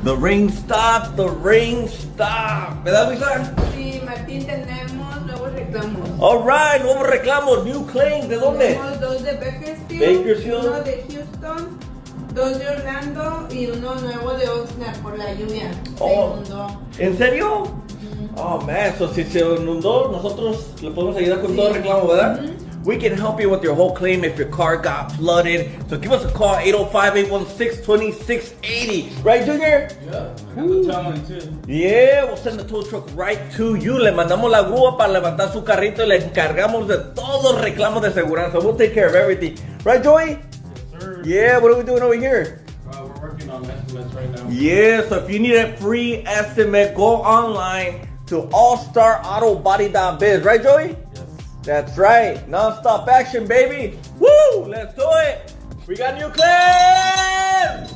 The rain stopped, the rain stopped. ¿Verdad, Mesa? Sí, Martín, tenemos nuevos reclamos. Alright, nuevos reclamos, new claims. ¿De dónde? Tenemos 2 de Bakersfield, 1 de Houston, 2 de Orlando y uno nuevo de Oxnard por la lluvia. Se inundó. ¿En serio? Oh man, so si se inundó, nosotros le podemos ayudar con todo el reclamo, ¿verdad? We can help you with your whole claim if your car got flooded. So give us a call, 805-816-2680. Right, Junior? Yeah, I got the towing too. Yeah, we'll send the tow truck right to you. Le mandamos la grúa para levantar su carrito y le encargamos de todos los reclamos de seguridad. So we'll take care of everything. Right, Joey? Yes, sir. Yeah, what are we doing over here? We're working on estimates right now. Yeah, so if you need a free estimate, go online to Allstarautobody.biz. Right, Joey? Yes. That's right. Non-stop action, baby. Woo! Let's do it. We got new claims.